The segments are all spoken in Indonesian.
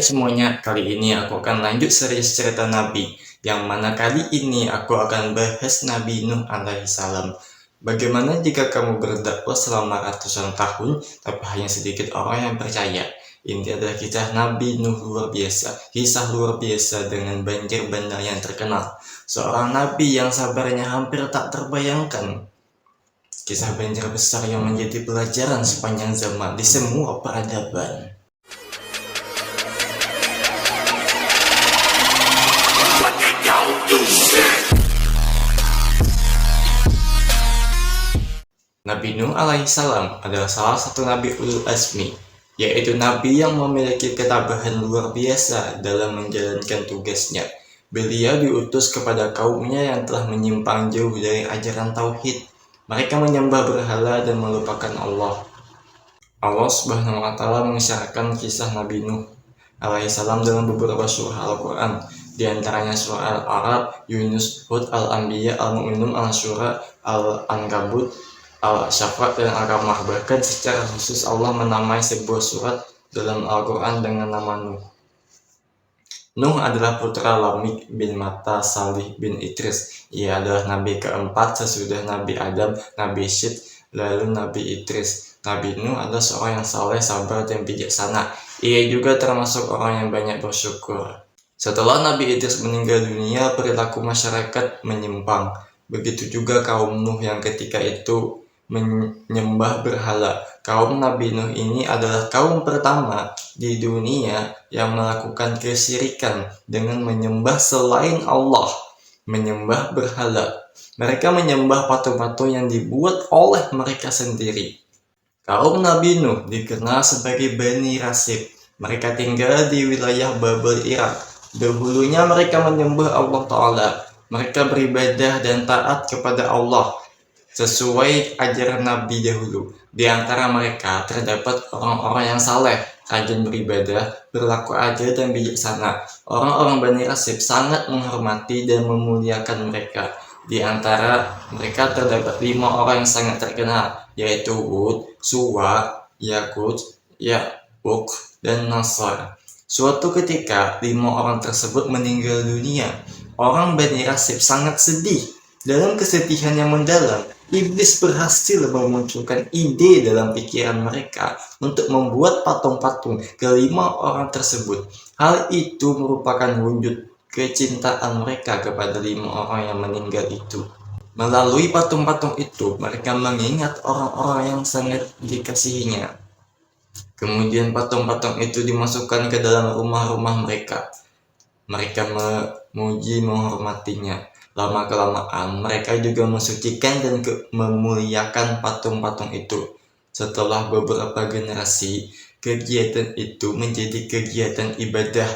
Hai semuanya, kali ini aku akan lanjut series cerita Nabi, yang mana kali ini aku akan bahas Nabi Nuh alaihi salam. Bagaimana jika kamu berdakwah selama ratusan tahun, tapi hanya sedikit orang yang percaya? Ini adalah kisah Nabi Nuh luar biasa, kisah luar biasa dengan banjir bandar yang terkenal. Seorang Nabi yang sabarnya hampir tak terbayangkan. Kisah banjir besar yang menjadi pelajaran sepanjang zaman di semua peradaban. Nabi Nuh alaihissalam adalah salah satu Nabi Ulul Azmi, yaitu Nabi yang memiliki ketabahan luar biasa dalam menjalankan tugasnya. Beliau diutus kepada kaumnya yang telah menyimpang jauh dari ajaran Tauhid. Mereka menyembah berhala dan melupakan Allah. Allah Subhanahu wa Ta'ala mengisyaratkan kisah Nabi Nuh alaihissalam dalam beberapa surah Al-Quran, di antaranya surah Al-A'raf, Yunus, Hud, Al-Anbiya, Al-Mu'minun, Al-Syura, Al-Ankabut, Al-Syafat, dan Al-Qamar. Bahkan secara khusus Allah menamai sebuah surat dalam Al-Quran dengan nama Nuh. Nuh adalah putra Lamik bin Mata Salih bin Idris. Ia adalah nabi keempat sesudah Nabi Adam, Nabi Syed, lalu Nabi Idris. Nabi Nuh adalah seorang yang saleh, sabar, dan bijaksana. Ia juga termasuk orang yang banyak bersyukur. Setelah Nabi Idris meninggal dunia, perilaku masyarakat menyimpang. Begitu juga kaum Nuh yang ketika itu menyembah berhala. Kaum Nabi Nuh ini adalah kaum pertama di dunia yang melakukan kesyirikan dengan menyembah selain Allah, menyembah berhala. Mereka menyembah patung-patung yang dibuat oleh mereka sendiri. Kaum Nabi Nuh dikenal sebagai Bani Rasib. Mereka tinggal di wilayah Babel, Irak. Dahulunya mereka menyembah Allah Ta'ala. Mereka beribadah dan taat kepada Allah sesuai ajaran Nabi dahulu. Di antara mereka terdapat orang-orang yang saleh, rajin beribadah, berlaku adil dan bijaksana. Orang-orang Bani Rasib sangat menghormati dan memuliakan mereka. Di antara mereka terdapat 5 orang yang sangat terkenal, yaitu Hud, Suwa, Yakut, Ya'uq, dan Nasr. Suatu ketika 5 orang tersebut meninggal dunia. Orang Bani Rasib sangat sedih. Dalam kesedihan yang mendalam, iblis berhasil memunculkan ide dalam pikiran mereka untuk membuat patung-patung kelima orang tersebut. Hal itu merupakan wujud kecintaan mereka kepada 5 orang yang meninggal itu. Melalui patung-patung itu, mereka mengingat orang-orang yang sangat dikasihinya. Kemudian patung-patung itu dimasukkan ke dalam rumah-rumah mereka. Mereka memuji, menghormatinya. Lama-kelamaan mereka juga mensucikan dan memuliakan patung-patung itu. Setelah beberapa generasi, kegiatan itu menjadi kegiatan ibadah.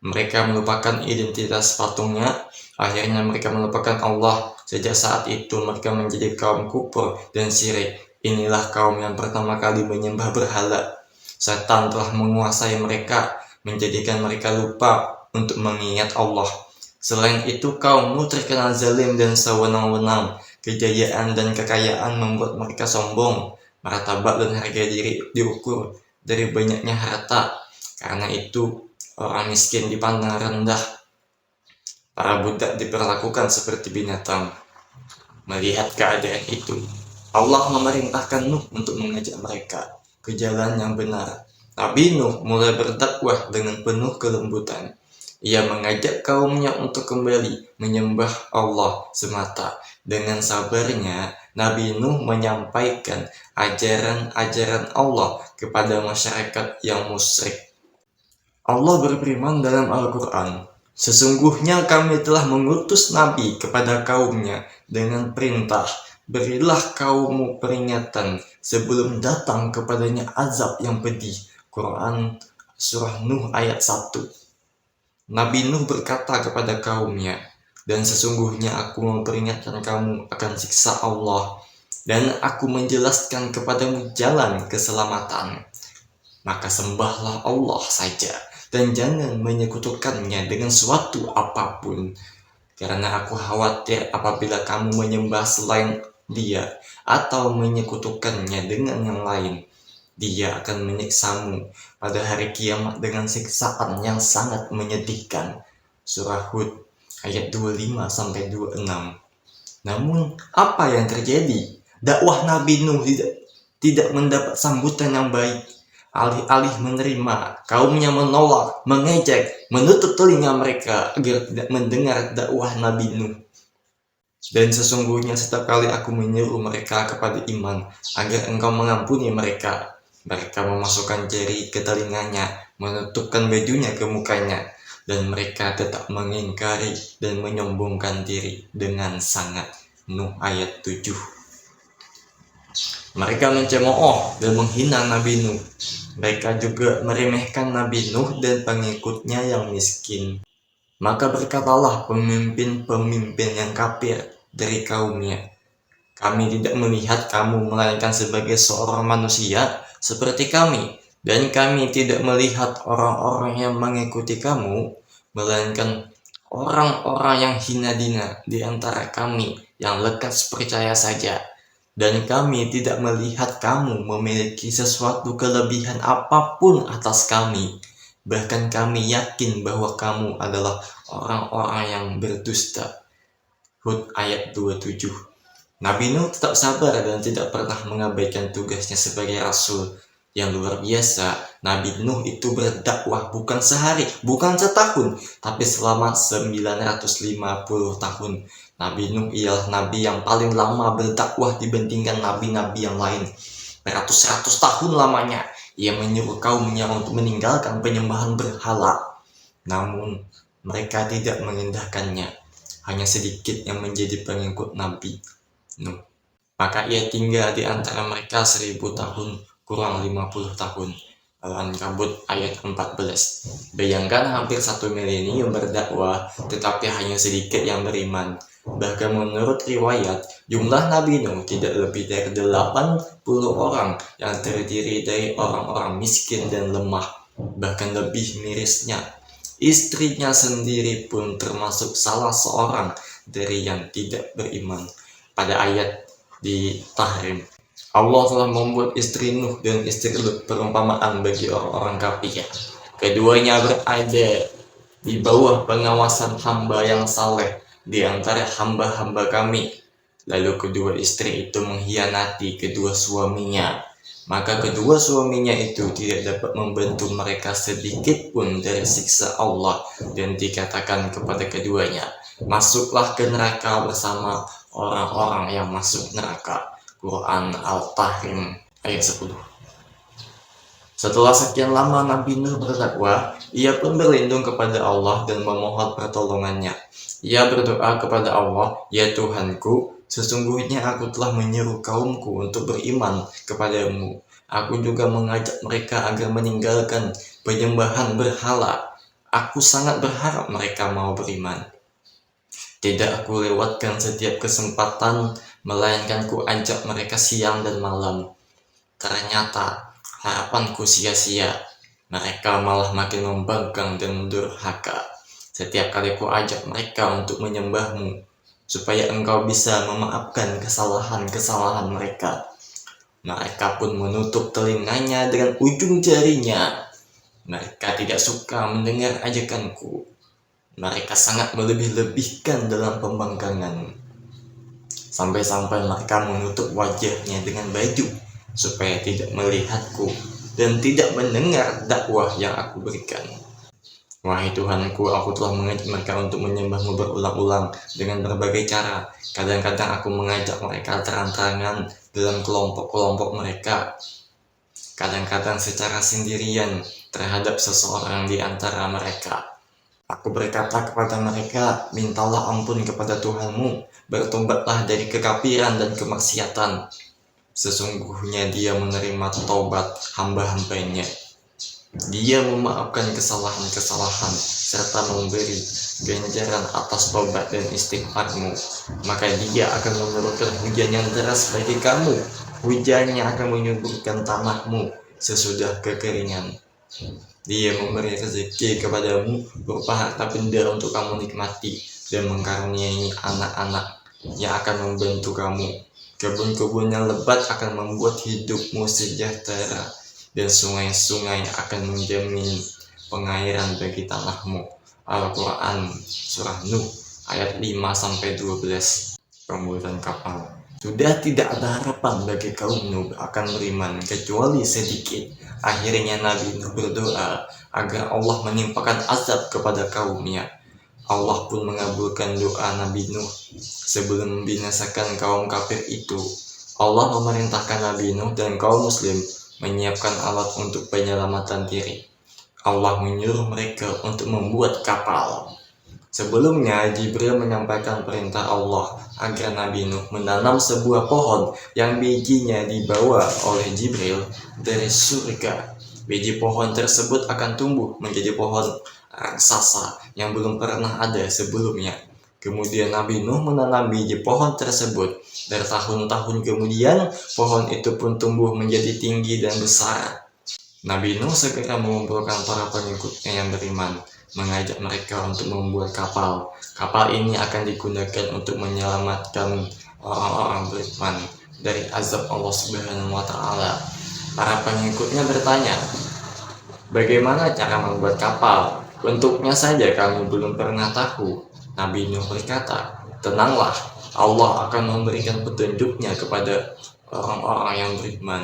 Mereka melupakan identitas patungnya. Akhirnya mereka melupakan Allah. Sejak saat itu mereka menjadi kaum kufur dan syirik. Inilah kaum yang pertama kali menyembah berhala. Setan telah menguasai mereka, menjadikan mereka lupa untuk mengingat Allah. Selain itu, kaum Nuh terkenal zalim dan sewenang-wenang. Kejayaan dan kekayaan membuat mereka sombong. Martabat dan harga diri diukur dari banyaknya harta. Karena itu, orang miskin dipandang rendah. Para budak diperlakukan seperti binatang. Melihat keadaan itu, Allah memerintahkan Nuh untuk mengajak mereka ke jalan yang benar. Nabi Nuh mulai berdakwah dengan penuh kelembutan. Ia mengajak kaumnya untuk kembali menyembah Allah semata. Dengan sabarnya, Nabi Nuh menyampaikan ajaran-ajaran Allah kepada masyarakat yang musyrik. Allah berfirman dalam Al-Quran, "Sesungguhnya kami telah mengutus Nabi kepada kaumnya dengan perintah, berilah kaummu peringatan sebelum datang kepadanya azab yang pedih." Quran Surah Nuh ayat 1. Nabi Nuh berkata kepada kaumnya, "Dan sesungguhnya aku memperingatkan kamu akan siksa Allah, dan aku menjelaskan kepadamu jalan keselamatan. Maka sembahlah Allah saja, dan jangan menyekutukannya dengan suatu apapun. Karena aku khawatir apabila kamu menyembah selain Dia, atau menyekutukannya dengan yang lain, Dia akan menyiksamu pada hari kiamat dengan siksaan yang sangat menyedihkan. Surah Hud ayat 25-26. Namun, apa yang terjadi? Dakwah Nabi Nuh tidak mendapat sambutan yang baik. Alih-alih menerima, kaumnya menolak, mengejek, menutup telinga mereka agar tidak mendengar dakwah Nabi Nuh. Dan sesungguhnya setiap kali aku menyuruh mereka kepada iman, agar engkau mengampuni mereka, mereka memasukkan jari ke telinganya, menutupkan bajunya ke mukanya, dan mereka tetap mengingkari dan menyombongkan diri dengan sangat. Nuh ayat 7. Mereka mencemooh dan menghina Nabi Nuh. Mereka juga meremehkan Nabi Nuh dan pengikutnya yang miskin. Maka berkatalah pemimpin-pemimpin yang kafir dari kaumnya, kami tidak melihat kamu melainkan sebagai seorang manusia seperti kami, dan kami tidak melihat orang-orang yang mengikuti kamu melainkan orang-orang yang hina dina di antara kami yang lekas percaya saja. Dan kami tidak melihat kamu memiliki sesuatu kelebihan apapun atas kami. Bahkan kami yakin bahwa kamu adalah orang-orang yang berdusta. Hud ayat 27. Nabi Nuh tetap sabar dan tidak pernah mengabaikan tugasnya sebagai rasul. Yang luar biasa, Nabi Nuh itu berdakwah bukan sehari, bukan setahun, tapi selama 950 tahun. Nabi Nuh ialah nabi yang paling lama berdakwah dibandingkan nabi-nabi yang lain. Beratus-ratus tahun lamanya ia menyuruh kaumnya untuk meninggalkan penyembahan berhala. Namun mereka tidak mengindahkannya. Hanya sedikit yang menjadi pengikut Nabi Nuh. Maka ia tinggal di antara mereka 1000 tahun, kurang 50 tahun. Al-Ankabut ayat 14. Bayangkan hampir 1 milenium berdakwah, tetapi hanya sedikit yang beriman. Bahkan menurut riwayat, jumlah Nabi Nuh tidak lebih dari 80 orang yang terdiri dari orang-orang miskin dan lemah. Bahkan lebih mirisnya, istrinya sendiri pun termasuk salah seorang dari yang tidak beriman. Pada ayat di Tahrim, Allah telah membuat istri Nuh dan istri Lut perumpamaan bagi orang-orang kafir. Keduanya berada di bawah pengawasan hamba yang saleh di antara hamba-hamba kami. Lalu kedua istri itu mengkhianati kedua suaminya. Maka kedua suaminya itu tidak dapat membantu mereka sedikit pun dari siksa Allah, dan dikatakan kepada keduanya, masuklah ke neraka bersama orang-orang yang masuk neraka. Quran Al-Tahrim ayat 10. Setelah sekian lama Nabi Nuh berdakwah, ia pun berlindung kepada Allah dan memohon pertolongannya. Ia berdoa kepada Allah, ya Tuhanku, sesungguhnya aku telah menyeru kaumku untuk beriman kepadamu. Aku juga mengajak mereka agar meninggalkan penyembahan berhala. Aku sangat berharap mereka mau beriman. Tidak aku lewatkan setiap kesempatan, melainkan ku ajak mereka siang dan malam. Ternyata harapanku sia-sia. Mereka malah makin membangkang dan durhaka. Setiap kali ku ajak mereka untuk menyembahmu, supaya engkau bisa memaafkan kesalahan-kesalahan mereka, mereka pun menutup telinganya dengan ujung jarinya. Mereka tidak suka mendengar ajakanku. Mereka sangat melebih-lebihkan dalam pembangkangan. Sampai-sampai mereka menutup wajahnya dengan baju, supaya tidak melihatku dan tidak mendengar dakwah yang aku berikan. Wahai Tuhanku, aku telah mengajak mereka untuk menyembahmu berulang-ulang dengan berbagai cara. Kadang-kadang aku mengajak mereka terang-terangan dalam kelompok-kelompok mereka. Kadang-kadang secara sendirian terhadap seseorang di antara mereka. Aku berkata kepada mereka, mintalah ampun kepada Tuhanmu, bertobatlah dari kekafiran dan kemaksiatan. Sesungguhnya Dia menerima taubat hamba-hambanya. Dia memaafkan kesalahan-kesalahan serta memberi ganjaran atas taubat dan istighfarmu. Maka Dia akan menurunkan hujan yang deras bagi kamu. Hujannya akan menyuburkan tanahmu sesudah kekeringan. Dia memberi rezeki kepadamu berupa harta benda untuk kamu nikmati, dan mengkaruniai anak-anak yang akan membantu kamu. Kebun-kebun yang lebat akan membuat hidupmu sejahtera, dan sungai-sungai akan menjamin pengairan bagi tanahmu. Al-Quran Surah Nuh ayat 5-12. Pembuatan kapal. Sudah tidak ada harapan bagi kaum Nuh akan beriman kecuali sedikit. Akhirnya Nabi Nuh berdoa agar Allah menimpakan azab kepada kaumnya. Allah pun mengabulkan doa Nabi Nuh. Sebelum membinasakan kaum kafir itu, Allah memerintahkan Nabi Nuh dan kaum muslim menyiapkan alat untuk penyelamatan diri. Allah menyuruh mereka untuk membuat kapal. Sebelumnya, Jibril menyampaikan perintah Allah agar Nabi Nuh menanam sebuah pohon yang bijinya dibawa oleh Jibril dari surga. Biji pohon tersebut akan tumbuh menjadi pohon raksasa yang belum pernah ada sebelumnya. Kemudian Nabi Nuh menanam biji pohon tersebut. Bertahun-tahun kemudian, pohon itu pun tumbuh menjadi tinggi dan besar. Nabi Nuh segera mengumpulkan para pengikutnya yang beriman, mengajak mereka untuk membuat kapal. Kapal ini akan digunakan untuk menyelamatkan orang-orang beriman dari azab Allah Subhanahu wa Ta'ala. Para pengikutnya bertanya, bagaimana cara membuat kapal? Bentuknya saja kami belum pernah tahu. Nabi Nuh berkata, tenanglah, Allah akan memberikan petunjuknya kepada orang-orang yang beriman.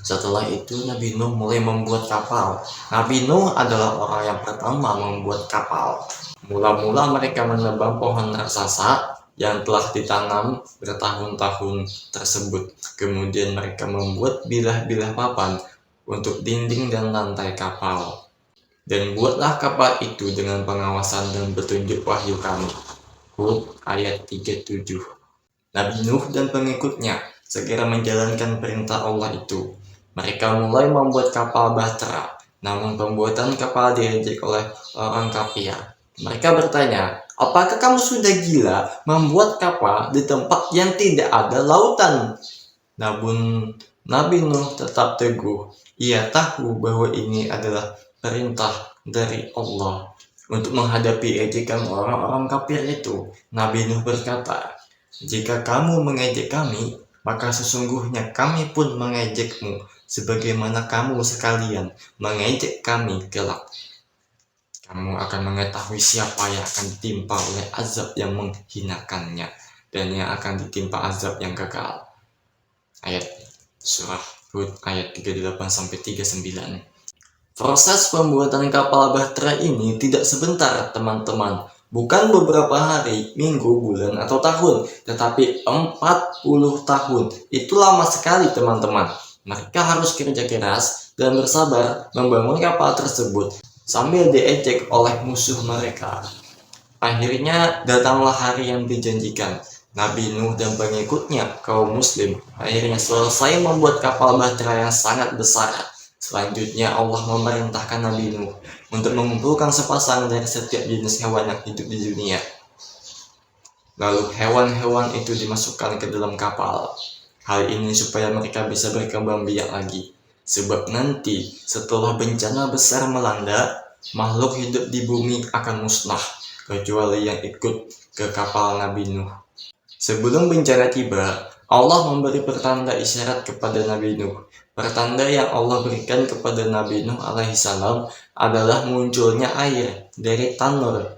Setelah itu Nabi Nuh mulai membuat kapal. Nabi Nuh adalah orang yang pertama membuat kapal. Mula-mula mereka menebang pohon raksasa yang telah ditanam bertahun-tahun tersebut. Kemudian mereka membuat bilah-bilah papan untuk dinding dan lantai kapal. Dan buatlah kapal itu dengan pengawasan dan petunjuk wahyu kami. Hud ayat 37. Nabi Nuh dan pengikutnya segera menjalankan perintah Allah itu. Mereka mulai membuat kapal bahtera, namun pembuatan kapal diejek oleh orang kafir. Mereka bertanya, apakah kamu sudah gila membuat kapal di tempat yang tidak ada lautan? Namun Nabi Nuh tetap teguh. Ia tahu bahwa ini adalah perintah dari Allah. Untuk menghadapi ejekan orang-orang kafir itu, Nabi Nuh berkata, jika kamu mengejek kami, maka sesungguhnya kami pun mengejekmu, sebagaimana kamu sekalian mengejek kami kelak. Kamu akan mengetahui siapa yang akan ditimpa oleh azab yang menghinakannya, dan yang akan ditimpa azab yang kekal. Ayat Surah Hud ayat 38-39. Proses pembuatan kapal bahtera ini tidak sebentar, teman-teman. Bukan beberapa hari, minggu, bulan, atau tahun, tetapi 40 tahun. Itu lama sekali, teman-teman. Mereka harus kerja keras dan bersabar membangun kapal tersebut sambil diejek oleh musuh mereka. Akhirnya datanglah hari yang dijanjikan. Nabi Nuh dan pengikutnya, kaum muslim, akhirnya selesai membuat kapal bahtera yang sangat besar. Selanjutnya Allah memerintahkan Nabi Nuh untuk mengumpulkan sepasang dari setiap jenis hewan yang hidup di dunia. Lalu hewan-hewan itu dimasukkan ke dalam kapal. Hal ini supaya mereka bisa berkembang biak lagi. Sebab nanti setelah bencana besar melanda, makhluk hidup di bumi akan musnah, kecuali yang ikut ke kapal Nabi Nuh. Sebelum bencana tiba, Allah memberi pertanda isyarat kepada Nabi Nuh. Pertanda yang Allah berikan kepada Nabi Nuh alaihissalam adalah munculnya air dari tanur,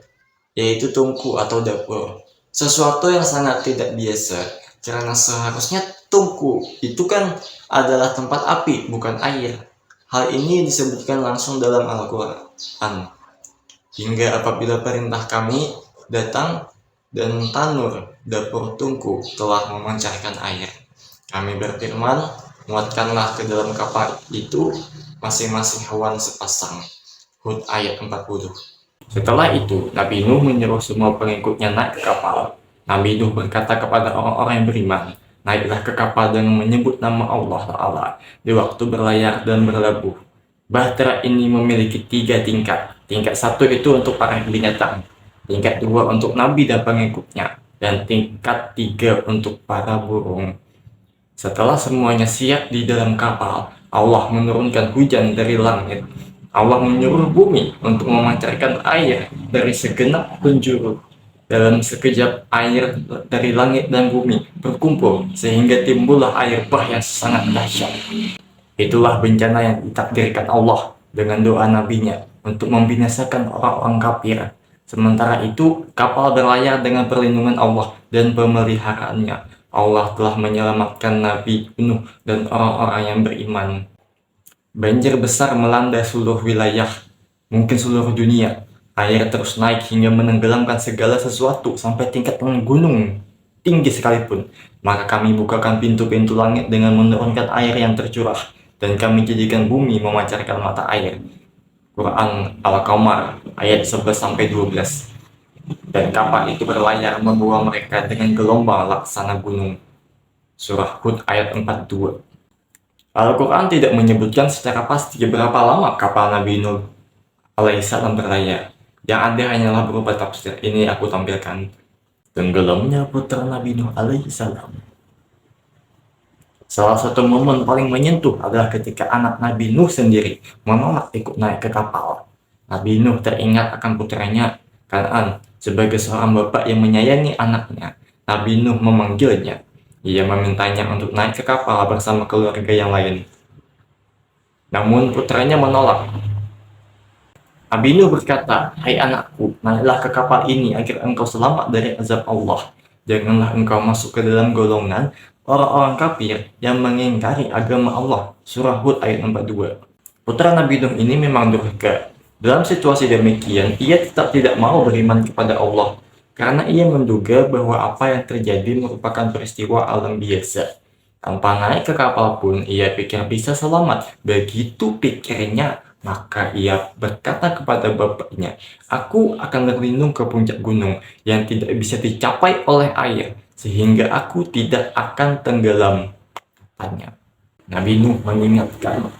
yaitu tungku atau dapur. Sesuatu yang sangat tidak biasa, karena seharusnya tungku itu kan adalah tempat api, bukan air. Hal ini disebutkan langsung dalam Al-Quran. Hingga apabila perintah kami datang dan tanur dapur tungku telah memancarkan air, kami berfirman, muatkanlah ke dalam kapal itu masing-masing hewan sepasang. Hud ayat 40. Setelah itu, Nabi Nuh menyuruh semua pengikutnya naik ke kapal. Nabi Nuh berkata kepada orang-orang yang beriman, naiklah ke kapal dengan menyebut nama Allah Ta'ala di waktu berlayar dan berlabuh. Bahtera ini memiliki 3 tingkat. Tingkat 1 itu untuk para binatang, tingkat 2 untuk Nabi dan pengikutnya, dan tingkat 3 untuk para burung. Setelah semuanya siap di dalam kapal, Allah menurunkan hujan dari langit. Allah menyuruh bumi untuk memancarkan air dari segenap penjuru. Dalam sekejap, air dari langit dan bumi berkumpul sehingga timbullah air bah yang sangat dahsyat. Itulah bencana yang ditakdirkan Allah dengan doa nabinya untuk membinasakan orang-orang kafir. Sementara itu, kapal berlayar dengan perlindungan Allah dan pemeliharaannya. Allah telah menyelamatkan Nabi Nuh dan orang-orang yang beriman. Banjir besar melanda seluruh wilayah, mungkin seluruh dunia. Air terus naik hingga menenggelamkan segala sesuatu sampai tingkat gunung tinggi sekalipun. Maka kami bukakan pintu-pintu langit dengan menurunkan air yang tercurah, dan kami jadikan bumi memancarkan mata air. Quran Al-Qamar ayat 11-12. Dan kapal itu berlayar membawa mereka dengan gelombang laksana gunung. Surah Hud ayat 42. Al-Quran tidak menyebutkan secara pasti berapa lama kapal Nabi Nuh alaihissalam berlayar. Yang ada hanyalah berupa tafsir. Ini aku tampilkan. Tenggelamnya putra Nabi Nuh alaihissalam. Salah satu momen paling menyentuh adalah ketika anak Nabi Nuh sendiri menolak ikut naik ke kapal. Nabi Nuh teringat akan putranya, Kan'an, sebagai seorang bapak yang menyayangi anaknya. Nabi Nuh memanggilnya. Ia memintanya untuk naik ke kapal bersama keluarga yang lain. Namun putranya menolak. Nabi Nuh berkata, "Hai anakku, naiklah ke kapal ini agar engkau selamat dari azab Allah. Janganlah engkau masuk ke dalam golongan orang-orang kafir yang mengingkari agama Allah." Surah Hud ayat 42. Putra Nabi Nuh ini memang durhaka. Dalam situasi demikian, ia tetap tidak mau beriman kepada Allah, karena ia menduga bahwa apa yang terjadi merupakan peristiwa alam biasa. Tanpa naik ke kapal pun, ia pikir bisa selamat. Begitu pikirnya, maka ia berkata kepada bapaknya, "Aku akan berlindung ke puncak gunung yang tidak bisa dicapai oleh air, sehingga aku tidak akan tenggelam," katanya. Nabi Nuh mengingatkan,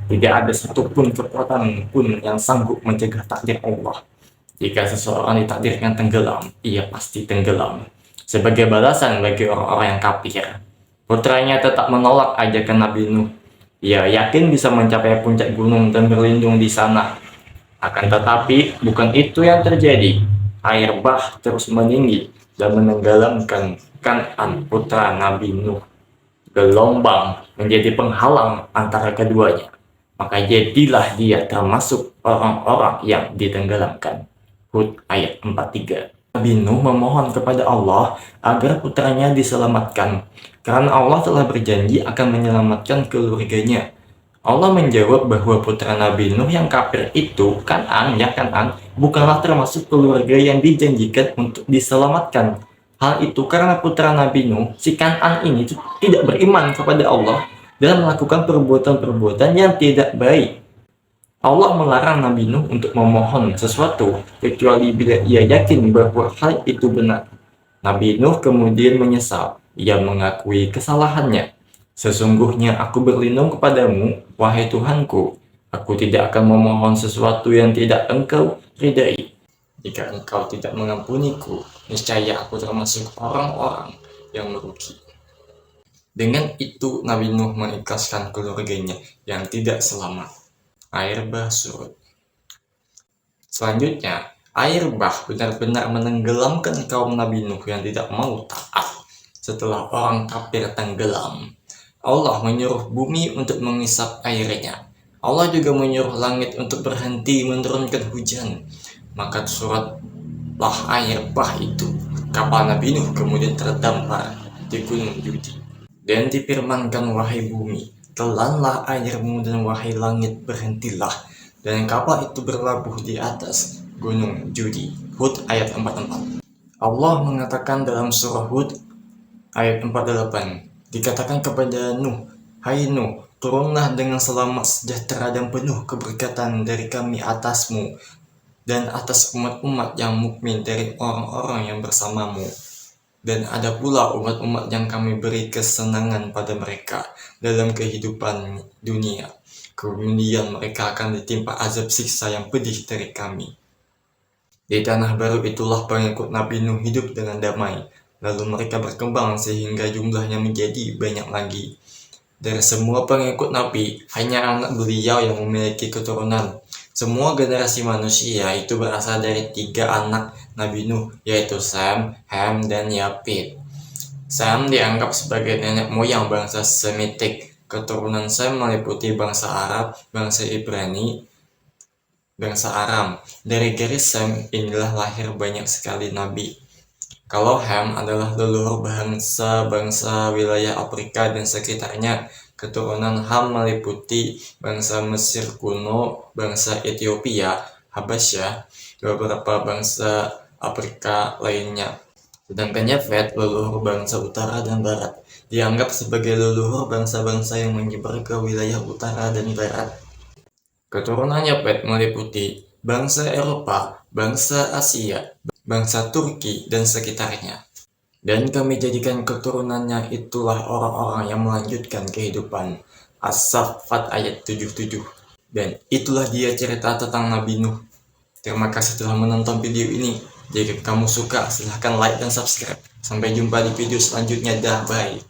tidak ada satupun kekuatan pun yang sanggup mencegah takdir Allah. Jika seseorang ditakdirkan tenggelam, ia pasti tenggelam. Sebagai balasan bagi orang-orang yang kafir, putranya tetap menolak ajakan Nabi Nuh. Ia yakin bisa mencapai puncak gunung dan berlindung di sana. Akan tetapi, bukan itu yang terjadi. Air bah terus meninggi dan menenggelamkan Kan'an, putra Nabi Nuh. Gelombang menjadi penghalang antara keduanya. Maka jadilah dia termasuk orang-orang yang ditenggelamkan. Hud ayat 43. Nabi Nuh memohon kepada Allah agar putranya diselamatkan, karena Allah telah berjanji akan menyelamatkan keluarganya. Allah menjawab bahwa putra Nabi Nuh yang kafir itu, Kan'an, bukanlah termasuk keluarga yang dijanjikan untuk diselamatkan. Hal itu karena putra Nabi Nuh, si Kan'an ini tidak beriman kepada Allah dan melakukan perbuatan-perbuatan yang tidak baik. Allah melarang Nabi Nuh untuk memohon sesuatu kecuali bila ia yakin bahwa hal itu benar. Nabi Nuh kemudian menyesal. Ia mengakui kesalahannya. "Sesungguhnya aku berlindung kepadamu, wahai Tuhanku. Aku tidak akan memohon sesuatu yang tidak engkau ridai. Jika engkau tidak mengampuniku, niscaya aku termasuk orang-orang yang merugi." Dengan itu Nabi Nuh mengikhlaskan keluarganya yang tidak selamat. Air bah surut. Selanjutnya, air bah benar-benar menenggelamkan kaum Nabi Nuh yang tidak mau taat. Setelah orang kafir tenggelam, Allah menyuruh bumi untuk mengisap airnya. Allah juga menyuruh langit untuk berhenti menurunkan hujan. Maka surutlah air bah itu. Kapal Nabi Nuh kemudian terdampar di Gunung Judi. Dan difirmankan, "Wahai bumi, telanlah airmu, dan wahai langit, berhentilah." Dan kapal itu berlabuh di atas Gunung Judi. Hud ayat 44. Allah mengatakan dalam surah Hud ayat 48, dikatakan kepada Nuh, "Hai Nuh, turunlah dengan selamat sejahtera dan penuh keberkatan dari kami atasmu dan atas umat-umat yang mukmin dari orang-orang yang bersamamu. Dan ada pula umat-umat yang kami beri kesenangan pada mereka dalam kehidupan dunia. Kemudian mereka akan ditimpa azab siksa yang pedih dari kami." Di tanah baru itulah pengikut Nabi Nuh hidup dengan damai. Lalu mereka berkembang sehingga jumlahnya menjadi banyak lagi. Dari semua pengikut Nabi, hanya anak beliau yang memiliki keturunan. Semua generasi manusia itu berasal dari 3 anak Nabi Nuh, yaitu Sam, Ham, dan Yafet. Sam dianggap sebagai nenek moyang bangsa Semitik, Keturunan Sem meliputi bangsa Arab, bangsa Ibrani, bangsa Aram. Dari garis Sem inilah lahir banyak sekali nabi. Kalau Ham adalah leluhur bangsa-bangsa wilayah Afrika dan sekitarnya, keturunan Ham meliputi bangsa Mesir kuno, bangsa Ethiopia, Habasyah, beberapa bangsa Afrika lainnya. Sedangkan Yafet, leluhur bangsa utara dan barat, dianggap sebagai leluhur bangsa-bangsa yang menyebar ke wilayah utara dan barat. Keturunan Yafet meliputi bangsa Eropa, bangsa Asia, bangsa Turki, dan sekitarnya. Dan kami jadikan keturunannya itulah orang-orang yang melanjutkan kehidupan. As-Saffat ayat 77. Dan itulah dia cerita tentang Nabi Nuh. Terima kasih telah menonton video ini. Jika kamu suka, silahkan like dan subscribe. Sampai jumpa di video selanjutnya. Dah, bye.